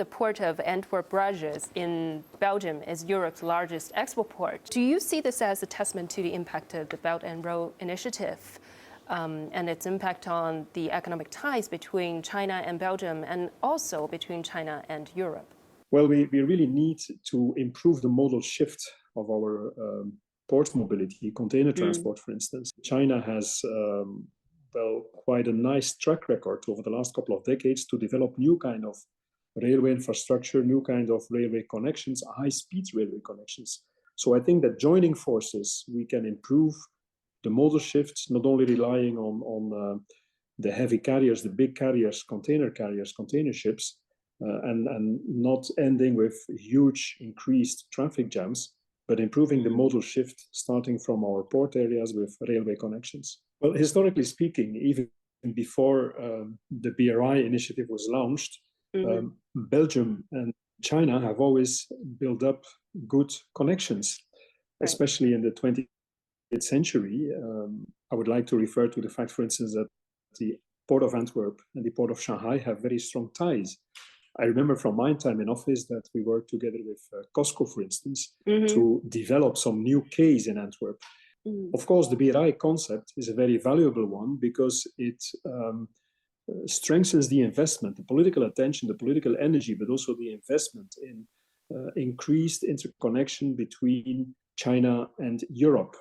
The port of Antwerp in Belgium is Europe's largest export port. Do you see this as a testament to the impact of the Belt and Road Initiative and its impact on the economic ties between China and Belgium and also between China and Europe? Well, we really need to improve the modal shift of our port mobility, container transport, for instance. China has quite a nice track record over the last couple of decades to develop new kind of railway infrastructure, new kind of railway connections, high-speed railway connections. So I think that joining forces, we can improve the modal shifts, not only relying on the heavy carriers, the big carriers, container ships, and not ending with huge increased traffic jams, but improving the modal shift starting from our port areas with railway connections. Well, historically speaking, even before the BRI initiative was launched, Belgium and China have always built up good connections, especially in the 20th century. I would like to refer to the fact, for instance, that the port of Antwerp and the port of Shanghai have very strong ties. I remember from my time in office that we worked together with Costco, for instance, to develop some new quays in Antwerp. Of course, the BRI concept is a very valuable one because it strengthens the investment, the political attention, the political energy, but also the investment in increased interconnection between China and Europe.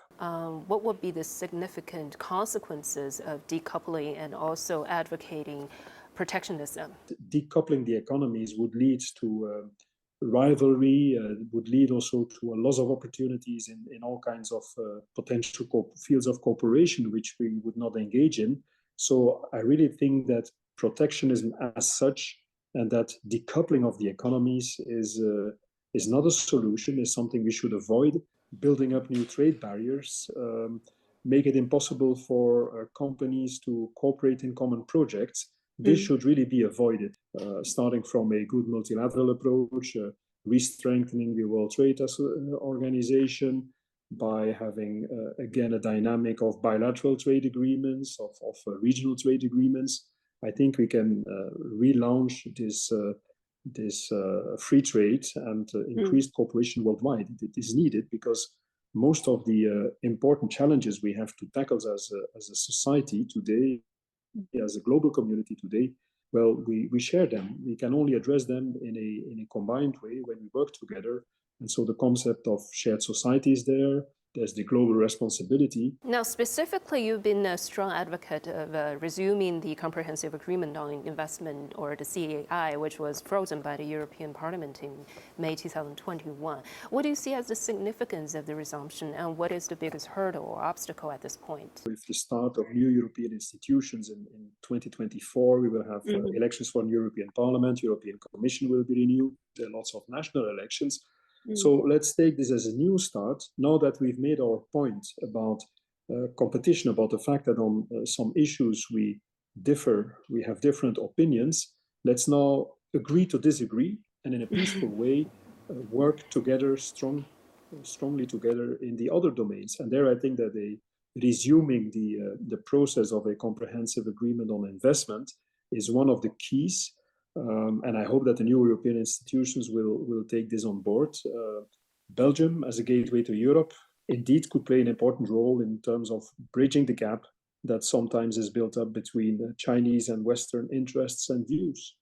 What would be the significant consequences of decoupling and also advocating protectionism? Decoupling the economies would lead to rivalry, would lead also to a loss of opportunities in all kinds of potential fields of cooperation, which we would not engage in. So I really think that protectionism as such and that decoupling of the economies is not a solution, is something we should avoid. Building up new trade barriers, make it impossible for companies to cooperate in common projects. This should really be avoided, starting from a good multilateral approach, re-strengthening the World Trade Organization by having, again, a dynamic of bilateral trade agreements, of regional trade agreements. I think we can relaunch this free trade and increased cooperation worldwide. It is needed because most of the important challenges we have to tackle as a society today, as a global community today, well, we share them. We can only address them in a combined way when we work together. And so the concept of shared society is there. There's the global responsibility. Now, specifically, you've been a strong advocate of resuming the Comprehensive Agreement on Investment, or the CAI, which was frozen by the European Parliament in May 2021. What do you see as the significance of the resumption, and what is the biggest hurdle or obstacle at this point? With the start of new European institutions in 2024, we will have elections for the European Parliament, European Commission will be renewed, there are lots of national elections. So let's take this as a new start. Now that we've made our point about competition, about the fact that on some issues we differ, we have different opinions, let's now agree to disagree and in a peaceful way work together, strongly together in the other domains. And there I think that resuming the process of a comprehensive agreement on investment is one of the keys. And I hope that the new European institutions will take this on board. Belgium, as a gateway to Europe, indeed could play an important role in terms of bridging the gap that sometimes is built up between Chinese and Western interests and views.